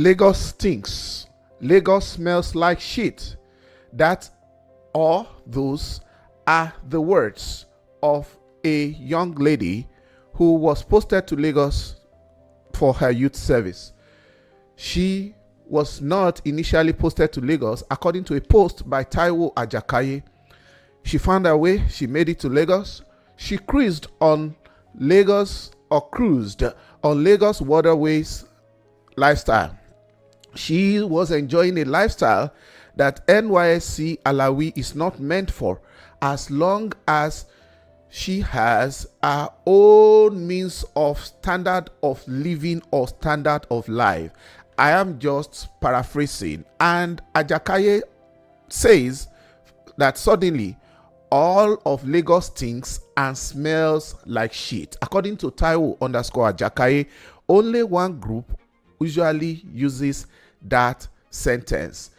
Lagos stinks. Lagos smells like shit. That or those are the words of a young lady who was posted to Lagos for her youth service. She was not initially posted to Lagos, according to a post by Taiwo Ajakaye. She found her way, she made it to Lagos. She cruised on Lagos waterways lifestyle. She was enjoying a lifestyle that NYSC Alawi is not meant for, as long as she has her own means of standard of living or standard of life. I am just paraphrasing. And Ajakaye says that suddenly all of Lagos stinks and smells like shit. According to Taiwo_Ajakaye, only one group usually uses that sentence.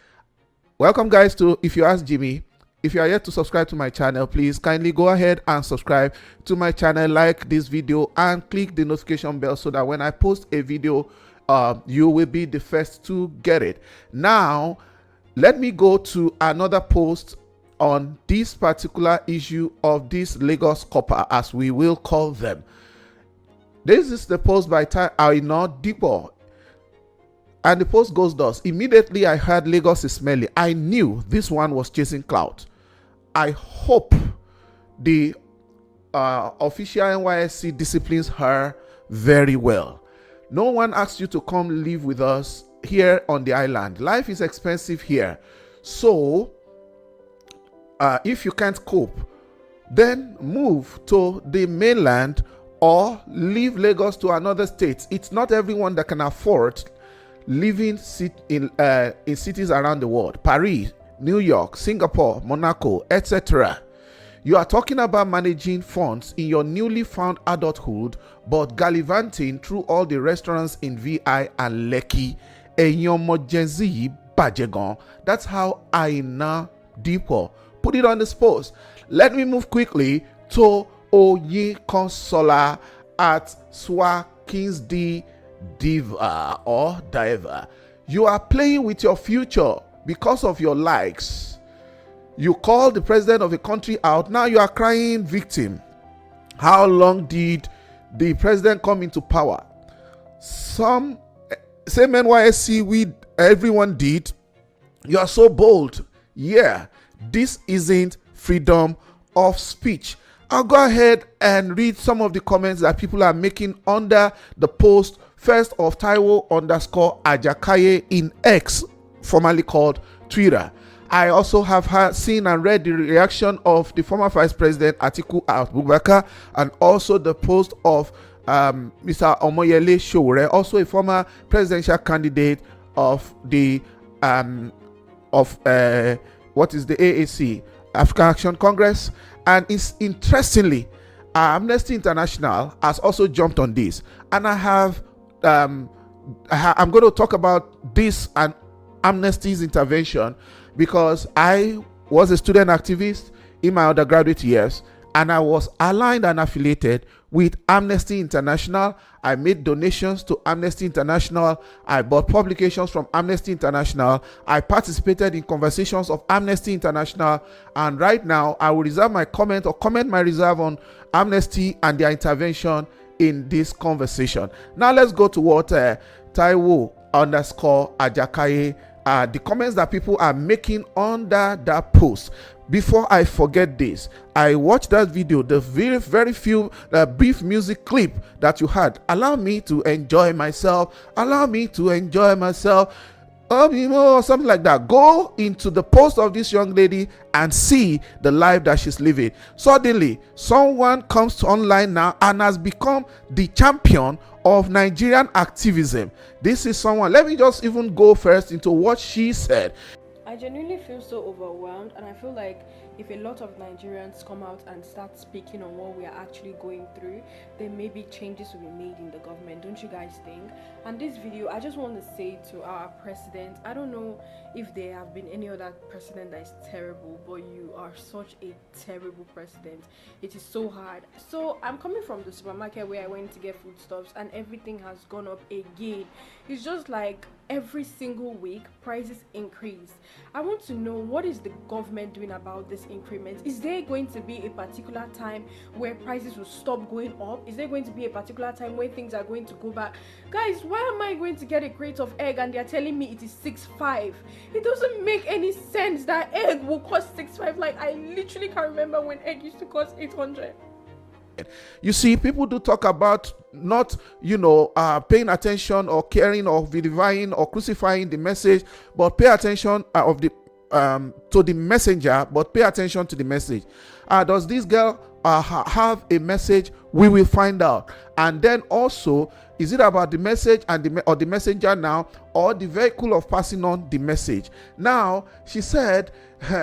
Welcome guys to If You Ask Jimmy. If you are yet to subscribe to my channel, please kindly go ahead and subscribe to my channel, like this video and click the notification bell so that when I post a video, you will be the first to get it. Now, let me go to another post on this particular issue of this Lagos Corper, as we will call them. This is the post by Aina Dipo. And the post goes thus: immediately I heard Lagos is smelly, I knew this one was chasing clout. I hope the official NYSC disciplines her very well. No one asked you to come live with us here on the island. Life is expensive here. So, if you can't cope, then move to the mainland or leave Lagos to another state. It's not everyone that can afford living in cities around the world. Paris, New York, Singapore, Monaco, etc. You are talking about managing funds in your newly found adulthood, but gallivanting through all the restaurants in VI and Lekki. Enyomojenzi Bajegon. That's how Aina Dipo put it on this post. Let me move quickly to Oyi Consola at Swakinsd Diva or Diva. You are playing with your future because of your likes. You called the president of a country out. Now you are crying victim. How long did the president come into power? Same NYSC everyone did. You are so bold. Yeah, this isn't freedom of speech. I'll go ahead and read some of the comments that people are making under the post. First of Taiwo_Ajakaye in X, formerly called Twitter. I also have seen and read the reaction of the former Vice President Atiku Abubakar, and also the post of Mr. Omoyele Sowore, also a former presidential candidate of the what is the AAC, African Action Congress. And it's interestingly, Amnesty International has also jumped on this, and I'm going to talk about this and Amnesty's intervention because I was a student activist in my undergraduate years, and I was aligned and affiliated with Amnesty International. I made donations to Amnesty International. I bought publications from Amnesty International. I participated in conversations of Amnesty International. And right now, I will reserve my comment my reserve on Amnesty and their intervention in this conversation. Now let's go to what Taiwo_Ajakaye, the comments that people are making under that post. Before I forget this, I watched that video, the very few brief music clip that you had. Allow me to enjoy myself. Or something like that. Go into the post of this young lady and see the life that she's living. Suddenly, someone comes to online now and has become the champion of Nigerian activism. This is someone. Let me just even go first into what she said. I genuinely feel so overwhelmed, and I feel like if a lot of Nigerians come out and start speaking on what we are actually going through, then maybe changes will be made in the government. Don't you guys think? And this video, I just want to say to our president, I don't know if there have been any other president that is terrible, but you are such a terrible president. It is so hard. So I'm coming from the supermarket where I went to get foodstuffs, and everything has gone up again. It's just like every single week prices increase. I want to know, what is the government doing about this increment? Is there going to be a particular time where prices will stop going up? Is there going to be a particular time where things are going to go back? Guys, why am I going to get a crate of egg and they're telling me it is 6.5? It doesn't make any sense that egg will cost 6.5. Like, I literally can't remember when egg used to cost 800. You see, people do talk about not, paying attention or caring or vilifying or crucifying the message, but pay attention to the messenger, but pay attention to the message. Does this girl have a message? We will find out. And then also, is it about the message and the messenger now, or the vehicle of passing on the message? Now, she said,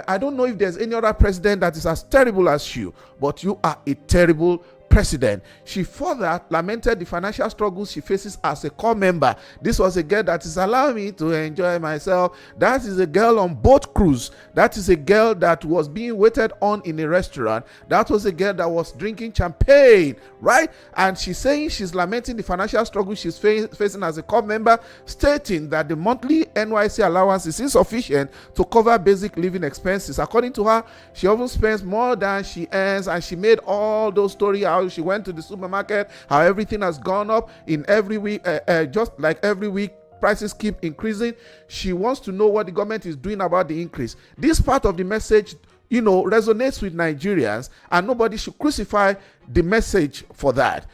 I don't know if there's any other president that is as terrible as you, but you are a terrible president. She further lamented the financial struggles she faces as a core member. This was a girl that is allowing me to enjoy myself. That is a girl on boat cruise. That is a girl that was being waited on in a restaurant. That was a girl that was drinking champagne, right? And she's saying she's lamenting the financial struggle she's facing as a core member, stating that the monthly NYC allowance is insufficient to cover basic living expenses. According to her, she often spends more than she earns, and she made all those stories how she went to the supermarket, how everything has gone up in every week, just like every week prices keep increasing. She wants to know what the government is doing about the increase. This part of the message, resonates with Nigerians, and nobody should crucify the message for that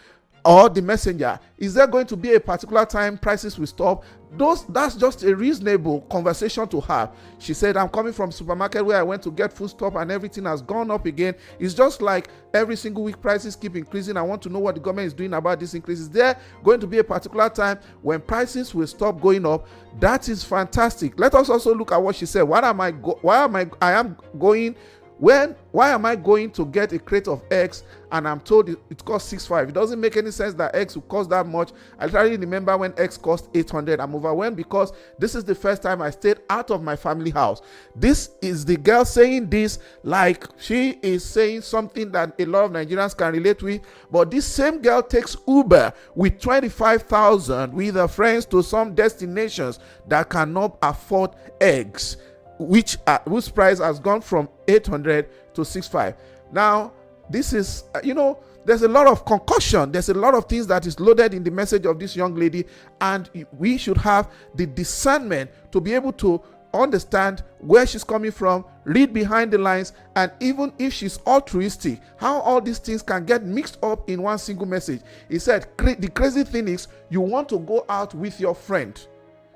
or the messenger. Is there going to be a particular time prices will stop? That's just a reasonable conversation to have. She said, I'm coming from supermarket where I went to get food stuff and everything has gone up again. It's just like every single week prices keep increasing. I want to know what the government is doing about this increase. Is there going to be a particular time when prices will stop going up? That is fantastic. Let us also look at what she said. Why am I going to get a crate of eggs and I'm told it costs 6.5? It doesn't make any sense that eggs will cost that much. I literally remember when eggs cost 800. I'm overwhelmed because this is the first time I stayed out of my family house. This is the girl saying this like she is saying something that a lot of Nigerians can relate with. But this same girl takes Uber with 25,000 with her friends to some destinations that cannot afford eggs, whose price has gone from 800 to 6.5. Now, this is, there's a lot of concoction. There's a lot of things that is loaded in the message of this young lady, and we should have the discernment to be able to understand where she's coming from, read behind the lines, and even if she's altruistic, how all these things can get mixed up in one single message. He said, the crazy thing is, you want to go out with your friend.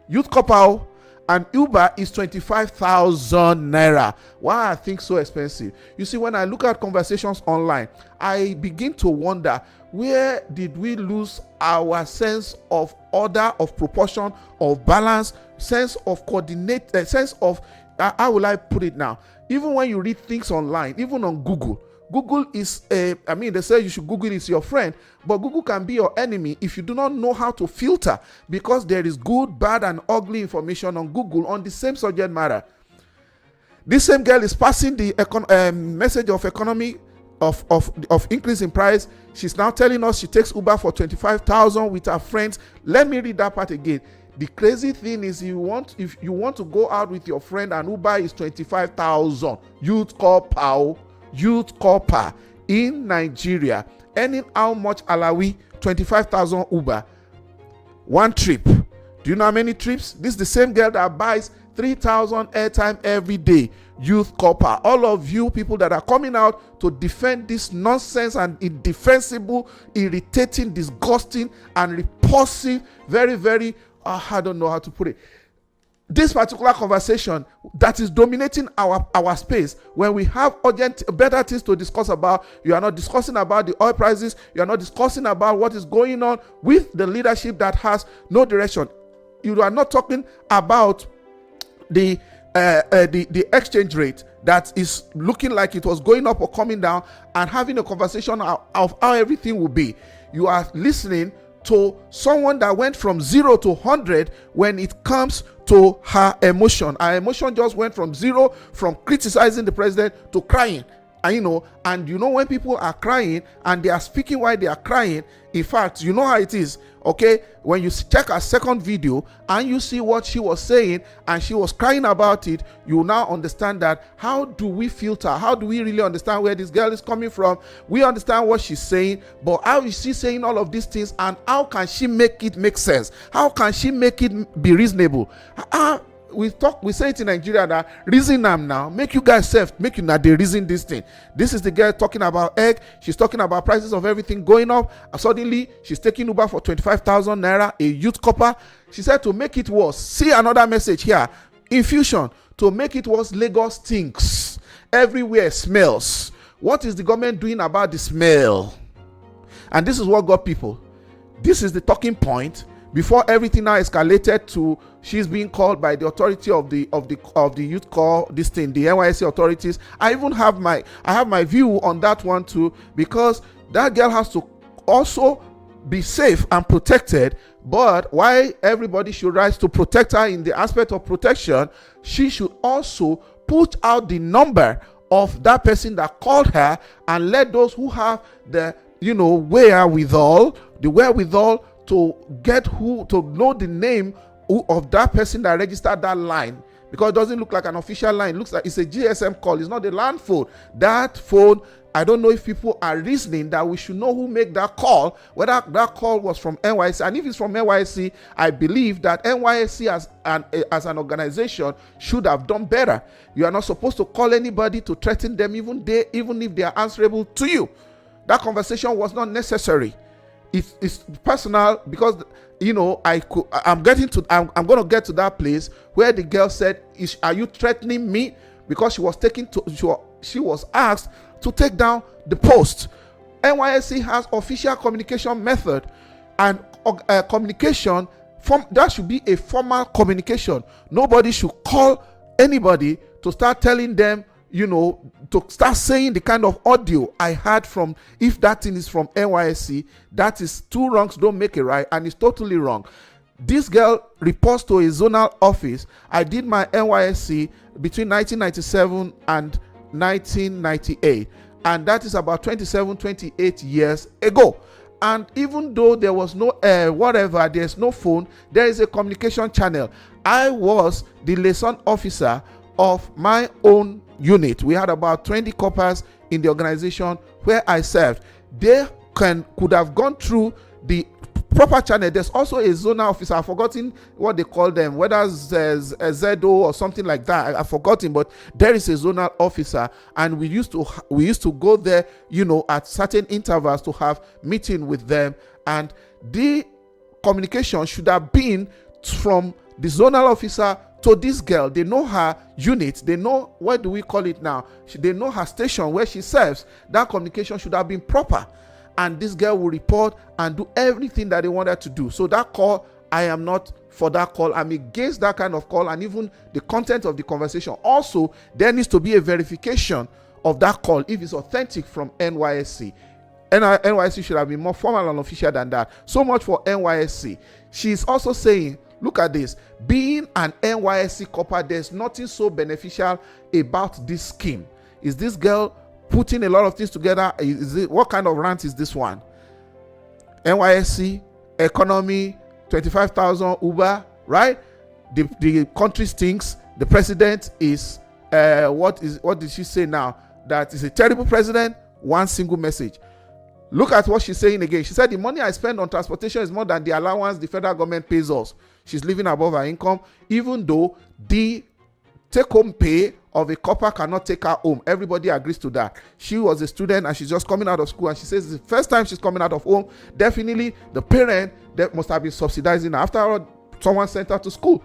Youth Corper and Uber is 25,000 naira. Why are things so expensive? You see, when I look at conversations online, I begin to wonder, where did we lose our sense of order, of proportion, of balance, sense of coordinate, sense of, how will I put it now? Even when you read things online, even on Google is they say you should Google is your friend, but Google can be your enemy if you do not know how to filter, because there is good, bad, and ugly information on Google on the same subject matter. This same girl is passing the message of economy of increase in price. She's now telling us she takes Uber for 25,000 with her friends. Let me read that part again. The crazy thing is, if you want to go out with your friend and Uber is 25,000, Youth Corper in Nigeria, earning how much Alawi? 25,000 Uber. One trip. Do you know how many trips? This is the same girl that buys 3,000 airtime every day. Youth Corper. All of you people that are coming out to defend this nonsense and indefensible, irritating, disgusting, and repulsive, very, very, I don't know how to put it. This particular conversation that is dominating our space, when we have urgent, better things to discuss about, you are not discussing about the oil prices, you are not discussing about what is going on with the leadership that has no direction. You are not talking about the exchange rate that is looking like it was going up or coming down, and having a conversation of how everything will be. You are listening to someone that went from 0 to 100 when it comes to her emotion. Her emotion just went from 0, from criticizing the president, to crying. And when people are crying and they are speaking while they are crying, in fact, you know how it is, okay? When you check a second video and you see what she was saying and she was crying about it, you now understand that how do we filter? How do we really understand where this girl is coming from? We understand what she's saying, but how is she saying all of these things, and how can she make it make sense? How can she make it be reasonable? We say it in Nigeria that reason them now, make you guys self, make you not they reason this thing. This is the girl talking about egg. She's talking about prices of everything going up. And suddenly she's taking Uber for 25,000 naira, a youth copper. She said to make it worse, see another message here, infusion, to make it worse, Lagos stinks. Everywhere smells. What is the government doing about the smell? And this is what got people. This is the talking point. Before everything now escalated to she's being called by the authority of the youth call, this thing, the NYSC authorities. I even have my view on that one too, because that girl has to also be safe and protected. But why everybody should rise to protect her in the aspect of protection, she should also put out the number of that person that called her and let those who have the wherewithal to know the name of that person that registered that line, because it doesn't look like an official line. It looks like it's a GSM call. It's not a land phone. That phone, I don't know if people are reasoning that we should know who made that call, whether that call was from NYSC. And if it's from NYSC, I believe that NYSC as an organization should have done better. You are not supposed to call anybody to threaten them, even if they are answerable to you. That conversation was not necessary. It's personal, because I'm going to get to that place where the girl said, are you threatening me? Because she was asked to take down the post. NYSC has official communication method, and communication that should be a formal communication. Nobody should call anybody to start telling them, to start saying the kind of audio I heard from. If that thing is from NYSC, that is two wrongs don't make a right, and it's totally wrong. This girl reports to a zonal office. I did my NYSC between 1997 and 1998, and that is about 28 years ago. And even though there was no there's no phone, there is a communication channel. I was the liaison officer of my own unit. We had about 20 coppers in the organization where I served. They could have gone through the proper channel. There's also a zonal officer. I've forgotten what they call them, whether it's ZO or something like that. I've forgotten, but there is a zonal officer, and we used to go there, at certain intervals to have meeting with them. And the communication should have been from the zonal officer to this girl. They know her unit. They know, what do we call it now? They know her station where she serves. That communication should have been proper. And this girl will report and do everything that they want her to do. So that call, I am not for that call. I'm against that kind of call, and even the content of the conversation. Also, there needs to be a verification of that call if it's authentic from NYSC. NYSC should have been more formal and official than that. So much for NYSC. She's also saying, look at this. Being an NYSC copper, there's nothing so beneficial about this scheme. Is this girl putting a lot of things together? What kind of rant is this one? NYSC, economy, 25,000 Uber, right? The country stinks. The president is, what did she say now? That is a terrible president. One single message. Look at what she's saying again. She said, the money I spend on transportation is more than the allowance the federal government pays us. She's living above her income, even though the take-home pay of a copper cannot take her home. Everybody agrees to that. She was a student and she's just coming out of school, and she says it's the first time she's coming out of home. Definitely the parent that must have been subsidizing her. After all, someone sent her to school,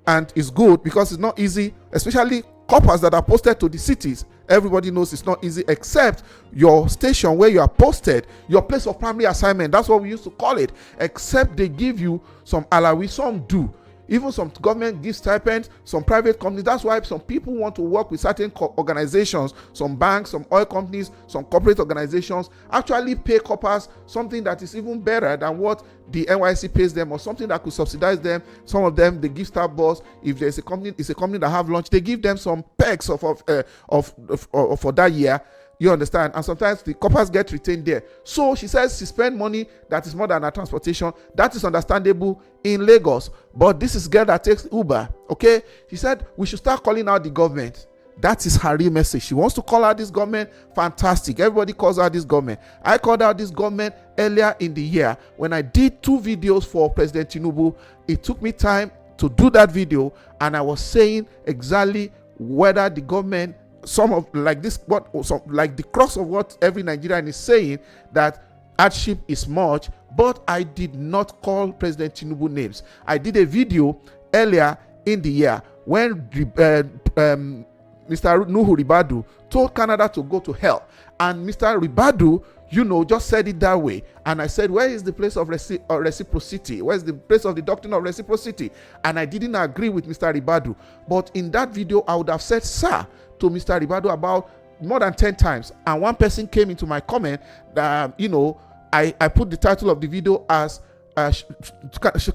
and it's good because it's not easy, especially coppers that are posted to the cities. Everybody knows it's not easy, except your station where you are posted, your place of primary assignment. That's what we used to call it. Except they give you some alawi, some do. Even some government gives stipends, some private companies. That's why some people want to work with certain organizations, some banks, some oil companies, some corporate organizations actually pay coppers something that is even better than what the NYSC pays them, or something that could subsidize them. Some of them, they give Starbucks. If there's a company, it's a company that have lunch, they give them some perks for that year. You understand? And sometimes the coppers get retained there. So she says she spent money that is more than her transportation. That is understandable in Lagos. But this is girl that takes Uber. Okay? She said we should start calling out the government. That is her real message. She wants to call out this government. Fantastic. Everybody calls out this government. I called out this government earlier in the year when I did 2 videos for President Tinubu. It took me time to do that video, and I was saying exactly whether the government, some of like this, what some, like the crux of what every Nigerian is saying, that hardship is much. But I did not call President Tinubu names. I did a video earlier in the year when Mr. Nuhu Ribadu told Canada to go to hell, and Mr. Ribadu, just said it that way. And I said, where is the place of reciprocity? Where is the place of the doctrine of reciprocity? And I didn't agree with Mr. Ribadu. But in that video, I would have said sir to Mr. Ribadu about more than 10 times. And one person came into my comment that, I put the title of the video as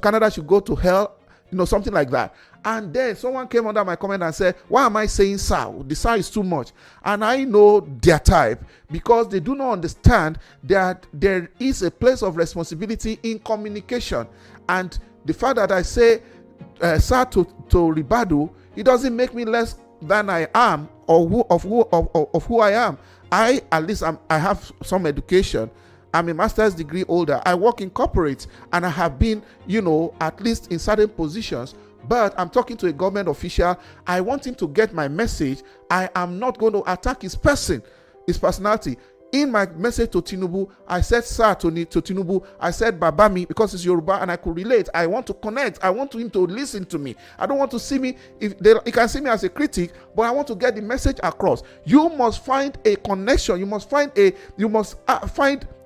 Canada should go to hell, something like that. And then someone came under my comment and said, why am I saying sir? The sir is too much. And I know their type, because they do not understand that there is a place of responsibility in communication. And the fact that I say sir to Ribadu, it doesn't make me less than I am, or who I am. At least I have some education. I'm a master's degree holder. I work in corporate, and I have been, at least in certain positions. But I'm talking to a government official. I want him to get my message. I am not going to attack his personality. In my message to Tinubu, I said sir to Tinubu. I said Babami because it's Yoruba and I could relate. I want to connect. I want him to listen to me. I don't want to see me. He can see me as a critic, but I want to get the message across. You must find a connection. You must find a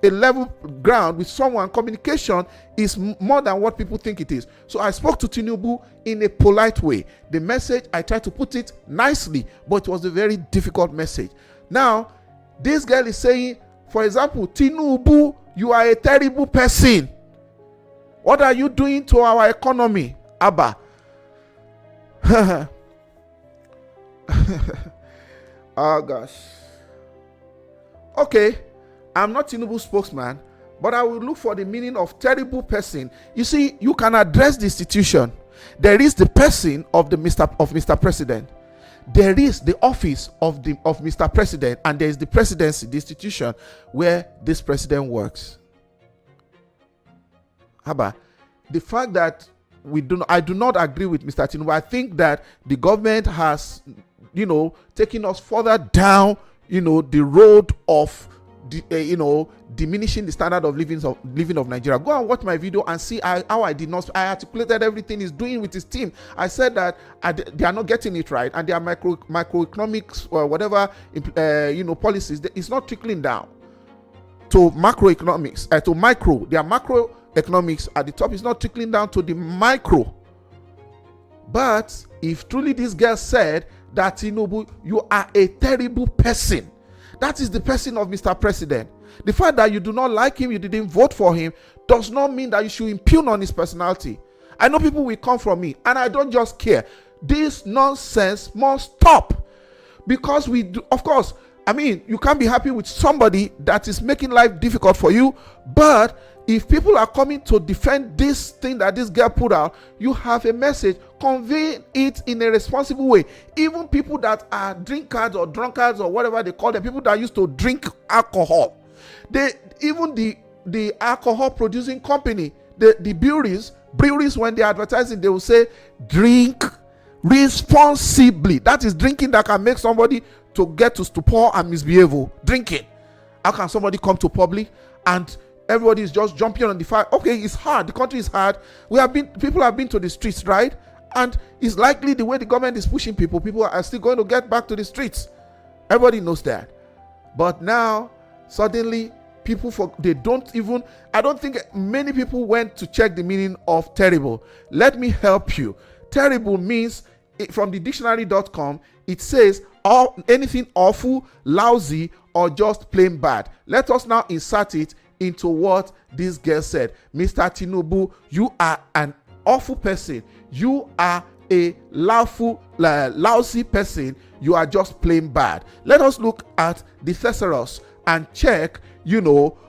level ground with someone. Communication is more than what people think it is. So I spoke to Tinubu in a polite way. The message, I tried to put it nicely, but it was a very difficult message. Now, this girl is saying, for example, Tinubu, you are a terrible person. What are you doing to our economy, Abba? Oh gosh. Okay, I'm not Tinubu's spokesman, but I will look for the meaning of terrible person. You see, you can address the institution. There is the person of Mr. President. There is the office of Mr. President, and there is the presidency, the institution where this president works. Haba, the fact that I do not agree with Mr. Tinubu. I think that the government has, taken us further down, the road of diminishing the standard of living of Nigeria. Go and watch my video and see how I articulated everything he's doing with his team. I said that they are not getting it right, and their microeconomics or whatever policies, it's not trickling down to macroeconomics, to micro. Their macroeconomics at the top is not trickling down to the micro. But if truly this girl said that Tinubu, you are a terrible person, that is the person of Mr. President. The fact that you do not like him, you didn't vote for him, does not mean that you should impugn on his personality. I know people will come from me, and I don't just care. This nonsense must stop. Because we do, of course, you can't be happy with somebody that is making life difficult for you, but if people are coming to defend this thing that this girl put out, you have a message, convey it in a responsible way. Even people that are drinkers or drunkards or whatever they call them, people that used to drink alcohol, even the alcohol producing company, the breweries, when they're advertising, they will say drink responsibly. That is drinking that can make somebody to get to stupor and misbehave. Drinking. How can somebody come to public and everybody is just jumping on the fire? Okay, it's hard. The country is hard. People have been to the streets, right? And it's likely the way the government is pushing people are still going to get back to the streets. Everybody knows that. But now, suddenly, I don't think many people went to check the meaning of terrible. Let me help you. Terrible means, from the dictionary.com, it says anything awful, lousy, or just plain bad. Let us now insert it into what this girl said. Mr. Tinubu, you are an awful person. You are a lousy person, you are just plain bad. Let us look at the thesaurus and check,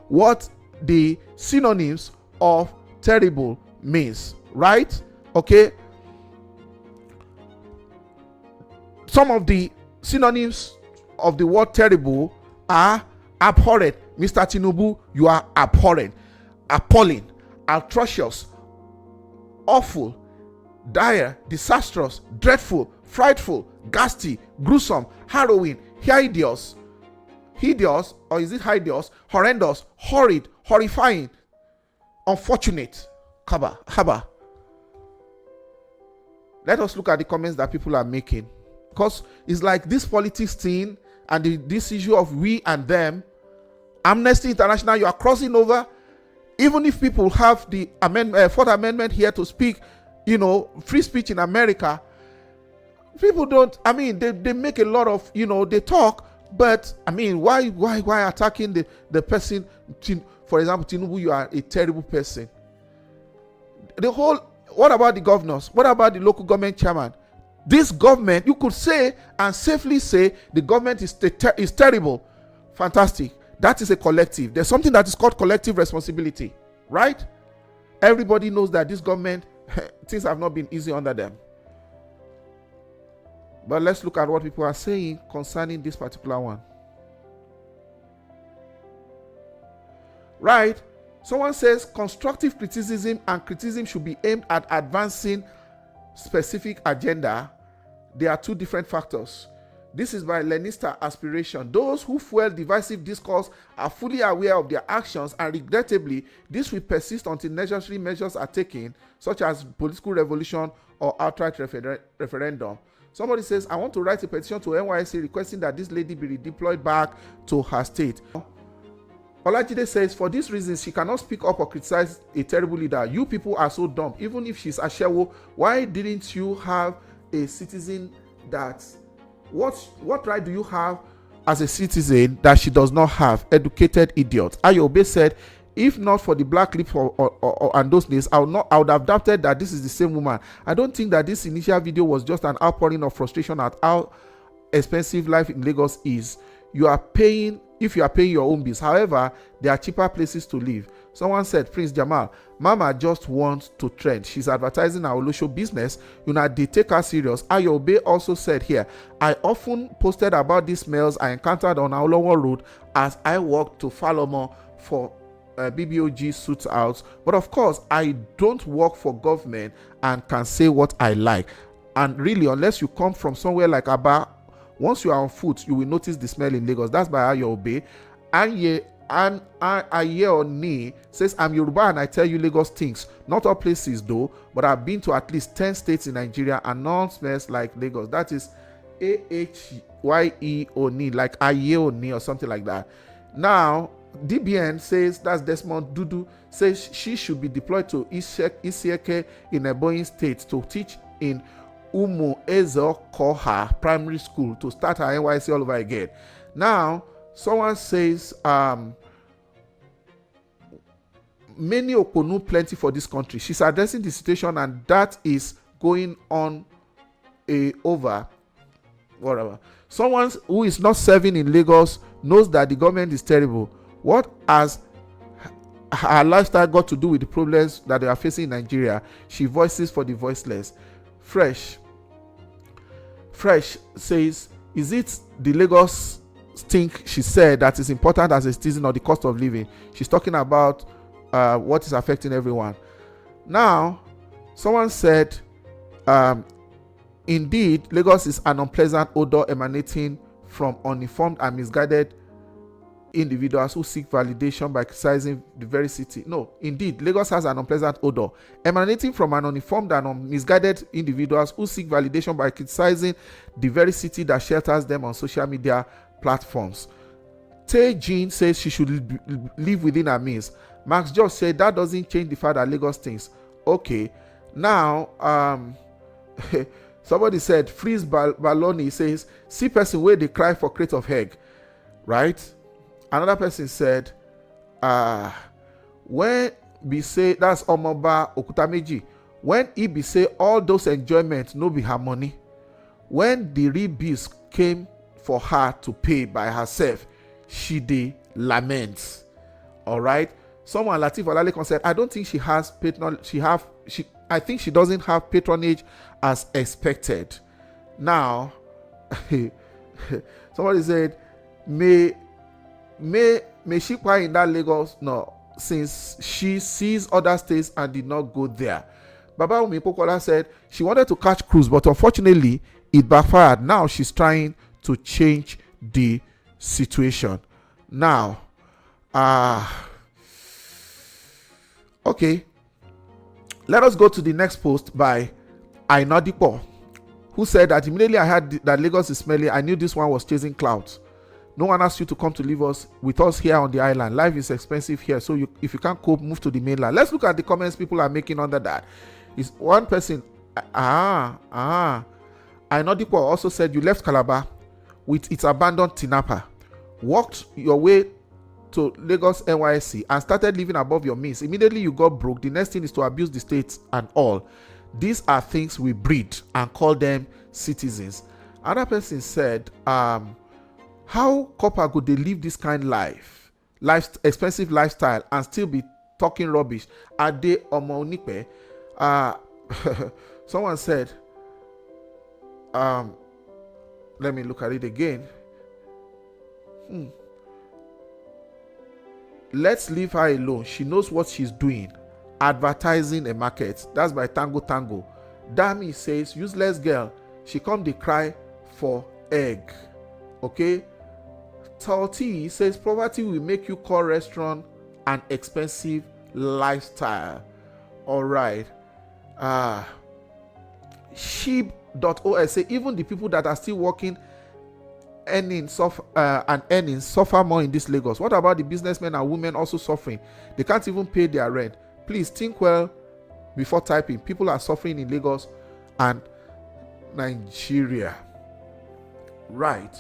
what the synonyms of terrible means, right? Okay. Some of the synonyms of the word terrible are abhorrent. Mr. Tinubu, you are abhorrent, appalling, atrocious, awful, dire, disastrous, dreadful, frightful, ghastly, gruesome, harrowing, hideous, or is it hideous, horrendous, horrid, horrifying, unfortunate. Haba. Let us look at the comments that people are making, because it's like this politics thing and this issue of we and them. Amnesty International, you are crossing over. Even if people have the Fourth Amendment here to speak, free speech in America, people don't. They make a lot of, they talk, but why attacking the person? For example, Tinubu, you are a terrible person. What about the governors? What about the local government chairman? This government, you could say and safely say the government is terrible. Fantastic. That is a collective. There's something that is called collective responsibility, right? Everybody knows that this government, things have not been easy under them. But let's look at what people are saying concerning this particular one. Right? Someone says constructive criticism and criticism should be aimed at advancing specific agenda. They are two different factors. This is by Lenista Aspiration. Those who fuel divisive discourse are fully aware of their actions, and regrettably, this will persist until necessary measures are taken, such as political revolution or outright referendum. Somebody says, I want to write a petition to NYSC requesting that this lady be redeployed back to her state. Olajide says, for these reasons, she cannot speak up or criticize a terrible leader. You people are so dumb. Even if she's Ashewo, why didn't you have a citizen that... What right do you have as a citizen that she does not have? Educated idiot. Ayobe said, if not for the black lip and those names, I would have doubted that this is the same woman. I don't think that this initial video was just an outpouring of frustration at how expensive life in Lagos is. If you are paying your own bills. However, there are cheaper places to live. Someone said, Prince Jamal, Mama just wants to trend. She's advertising our Olosho business. They take her serious. Ayobe also said here, I often posted about these smells I encountered on Awolowo Road as I walked to Falomo for BBOG suits out. But of course, I don't work for government and can say what I like. And really, unless you come from somewhere like Aba, once you are on foot, you will notice the smell in Lagos. That's by Ayobe. Ayeoni says, I'm Yoruba and I tell you Lagos stinks. Not all places though, but I've been to at least 10 states in Nigeria and none smells like Lagos. That is Ahyeoni, like Ayeoni or something like that. Now, DBN says, that's Desmond Dudu, says she should be deployed to Isieke in Ebonyi State to teach in Umu Ezo Koha Primary School to start her NYC all over again. Now, someone says, many Okonu plenty for this country. She's addressing the situation and that is going on over whatever. Someone who is not serving in Lagos knows that the government is terrible. What has her lifestyle got to do with the problems that they are facing in Nigeria? She voices for the voiceless. Fresh says, is it the Lagos stink she said that is important as a citizen or the cost of living? She's talking about what is affecting everyone. Now, someone said, indeed, Lagos is an unpleasant odor emanating from uninformed and misguided individuals who seek validation by criticizing the very city. No, indeed, Lagos has an unpleasant odor emanating from an uninformed and misguided individuals who seek validation by criticizing the very city that shelters them on social media platforms. Tay Jean says she should live within her means. Max George said that doesn't change the fact that Lagos stinks. Okay, now somebody said Freeze Baloni says, see person where they cry for crate of egg, right? Another person said, when we say that's Omoba Okutameji, When Ibi say all those enjoyments no be her money, when the real bills came for her to pay by herself, she dey laments. All right. Someone, Latif Olalekan, said, I don't think she has patronage. I think she doesn't have patronage as expected. Now, somebody said, may she cry in that Lagos? No, since she sees other states and did not go there. Baba Umi Pokola said she wanted to catch cruise, but unfortunately it backfired. Now she's trying to change the situation. Now, okay, let us go to the next post by Ainadipo, who said that immediately I heard that Lagos is smelly, I knew this one was chasing clouds. No one asked you to come to live with us here on the island. Life is expensive here, so if you can't cope, move to the mainland. Let's look at the comments people are making under that. Is one person, Ainadipo also said you left Calabar with its abandoned Tinapa, walked your way to Lagos NYSC and started living above your means. Immediately you got broke. The next thing is to abuse the state and all. These are things we breed and call them citizens. Another person said, how Corper could they live this kind life, expensive lifestyle, and still be talking rubbish? Are they Omo Onipe? Someone said, let me look at it again. Let's leave her alone. She knows what she's doing. Advertising a market. That's by Tango Tango. Dami says, useless girl. She come dey cry for egg. Okay. Talti says, poverty will make you call restaurant an expensive lifestyle. All right. Sheep.os say, even the people that are still working earning suffer more in this Lagos. What about the businessmen and women also suffering? They can't even pay their rent. Please think well before typing. People are suffering in Lagos and Nigeria. Right.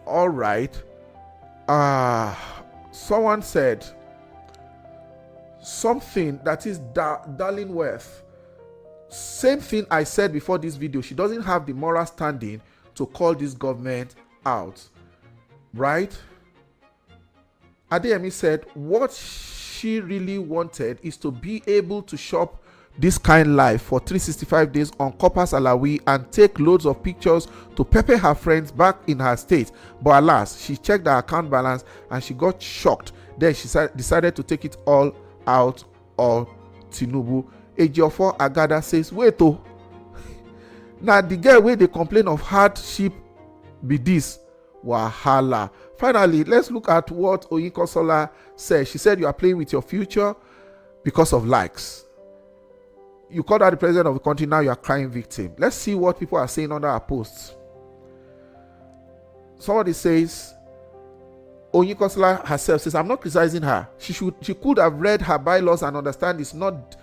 All right. Someone said something that is Darling Worth. Same thing I said before this video. She doesn't have the moral standing to call this government out. Right? Adeyemi said what she really wanted is to be able to shop this kind life for 365 days on Corper's Alawi and take loads of pictures to pepper her friends back in her state. But alas, she checked her account balance and she got shocked. Then she decided to take it all out on Tinubu. Ejiofor Agada says, wait oh, now the girl where they complain of hardship be this wahala. Finally, let's look at what Oyinkansola said. She said you are playing with your future because of likes. You called her the president of the country, now you are crying victim. Let's see what people are saying under our posts. Somebody says, Oyinkansola herself says, I'm not criticizing her. She could have read her bylaws and understand it's not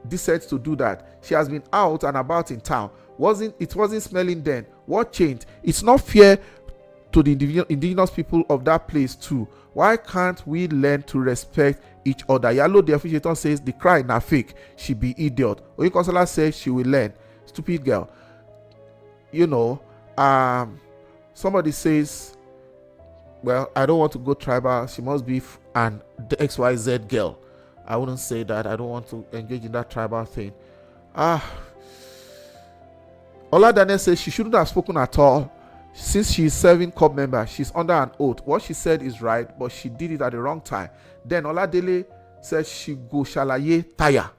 decent to do that. She has been out and about in town. It wasn't smelling then. What changed? It's not fair to the indigenous people of that place too. Why can't we learn to respect each other? Yalo the officiator says the cry na fake. She be idiot. Oyinkansola says she will learn. Stupid girl. You know, somebody says, well, I don't want to go tribal. She must be an XYZ girl. I wouldn't say that. I don't want to engage in that tribal thing. Ola Daniel says she shouldn't have spoken at all. Since she is serving COP member, she's under an oath. What she said is right, but she did it at the wrong time. Then Oladele said she go shalaye tire.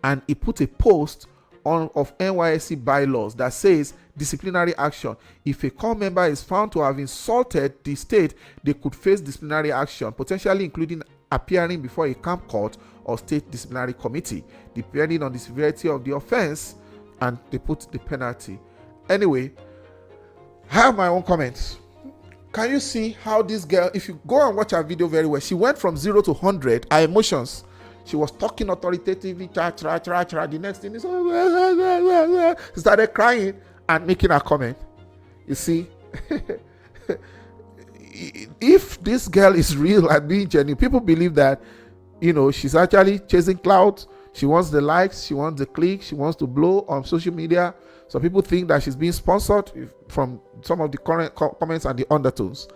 And he put a post of NYSC bylaws that says disciplinary action. If a COP member is found to have insulted the state, they could face disciplinary action, potentially including appearing before a camp court or state disciplinary committee, depending on the severity of the offense, and they put the penalty. Anyway, I have my own comments. Can you see how this girl, if you go and watch her video very well, she went from 0 to 100, her emotions. She was talking authoritatively, the next thing is, started crying and making a comment. You see, if this girl is real and being genuine, people believe that she's actually chasing clout. She wants the likes, she wants the clicks, she wants to blow on social media. Some people think that she's being sponsored from some of the current comments and the undertones.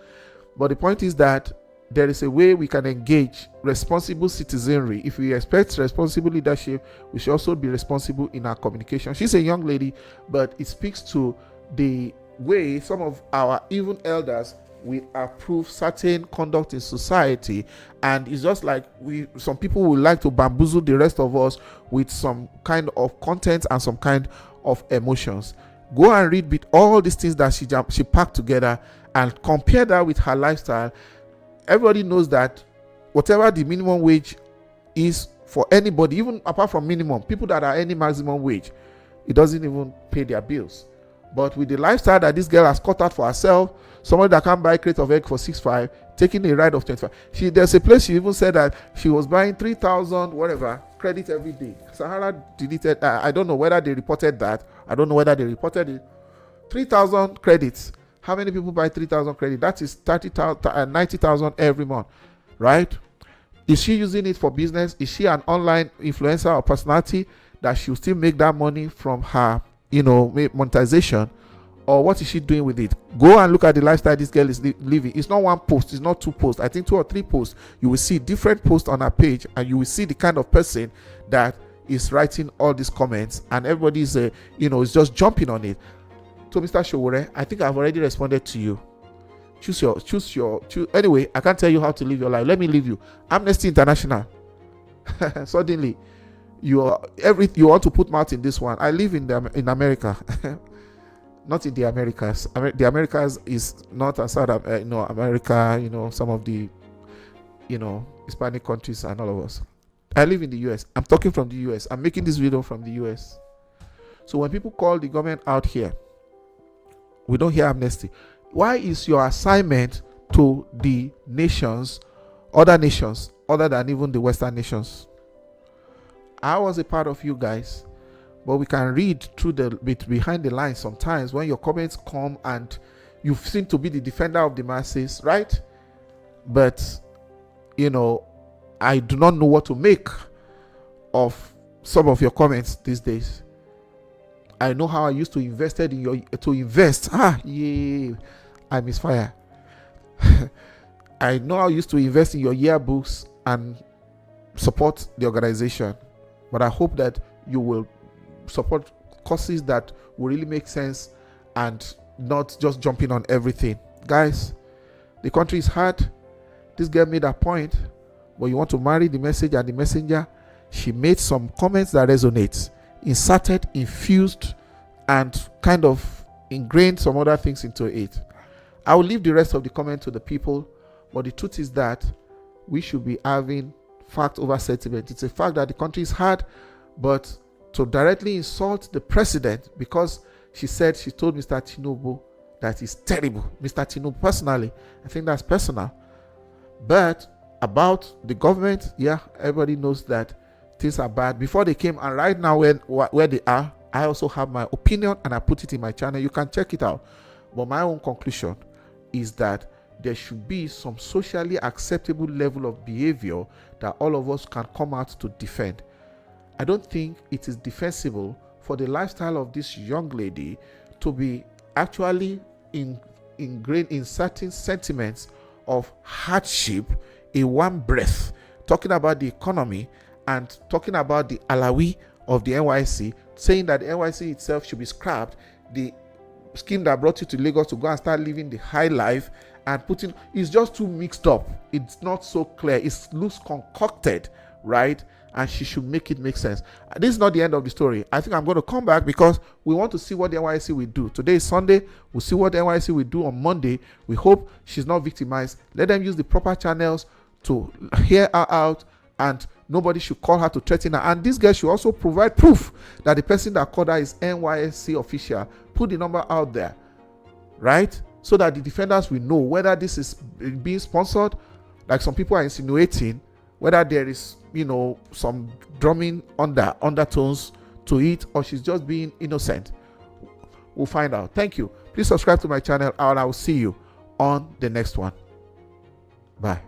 But the point is that there is a way we can engage responsible citizenry. If we expect responsible leadership, we should also be responsible in our communication. She's a young lady, but it speaks to the way some of our even elders we approve certain conduct in society, and it's just like some people would like to bamboozle the rest of us with some kind of content and some kind of emotions. Go and read with all these things that she packed together and compare that with her lifestyle. Everybody knows that whatever the minimum wage is for anybody, even apart from minimum, people that are earning maximum wage, it doesn't even pay their bills. But with the lifestyle that this girl has cut out for herself, somebody that can buy a crate of egg for 6.5, taking a ride of 25. There's a place she even said that she was buying 3,000 whatever credit every day. Sahara deleted. I don't know whether they reported that. I don't know whether they reported it. 3,000 credits. How many people buy 3,000 credit? That is 30,000, 90,000 every month, right? Is she using it for business? Is she an online influencer or personality that she'll still make that money from her, monetization? Or what is she doing with it? Go and look at the lifestyle this girl is living. It's not one post, it's not two posts. I think 2 or 3 posts. You will see different posts on her page, and you will see the kind of person that is writing all these comments, and everybody is is just jumping on it. So Mr. Showore, I think I've already responded to you. Choose your anyway. I can't tell you how to live your life. Let me leave you. Amnesty International. Suddenly you want to put mouth in this one. I live in America. Not in the Americas. The Americas is not outside of America, some of the Hispanic countries and all of us. I live in the US. I'm talking from the US. I'm making this video from the US. So when people call the government out here, we don't hear amnesty. Why is your assignment to the other nations, other than even the Western nations? I was a part of you guys, but we can read through the bit behind the lines sometimes when your comments come and you seem to be the defender of the masses, right? But I do not know what to make of some of your comments these days. I know how I used to invest. I misfire. I know how I used to invest in your yearbooks and support the organization, but I hope that you will support causes that will really make sense and not just jumping on everything. Guys, the country is hard. This girl made a point, but you want to marry the message and the messenger. She made some comments that resonate, inserted, infused, and kind of ingrained some other things into it. I will leave the rest of the comment to the people, but the truth is that we should be having fact over sentiment. It's a fact that the country is hard, but to directly insult the president because she told Mr. Tinubu that he's terrible. Mr. Tinubu, personally, I think that's personal. But about the government, everybody knows that things are bad before they came, and right now where they are, I also have my opinion and I put it in my channel. You can check it out. But my own conclusion is that there should be some socially acceptable level of behavior that all of us can come out to defend. I don't think it is defensible for the lifestyle of this young lady to be actually ingrained in certain sentiments of hardship in one breath, talking about the economy and talking about the alawi of the NYC, saying that the NYC itself should be scrapped, the scheme that brought you to Lagos to go and start living the high life, and it's just too mixed up. It's not so clear. It looks concocted, right? And she should make it make sense. This is not the end of the story. I think I'm going to come back because we want to see what the NYC will do. Today is Sunday. We'll see what the NYC will do on Monday. We hope she's not victimized. Let them use the proper channels to hear her out, and nobody should call her to threaten her. And this girl should also provide proof that the person that called her is NYSC official. Put the number out there, right? So that the defenders will know whether this is being sponsored, like some people are insinuating, whether there is, some drumming undertones to it, or she's just being innocent. We'll find out. Thank you. Please subscribe to my channel, and I will see you on the next one. Bye.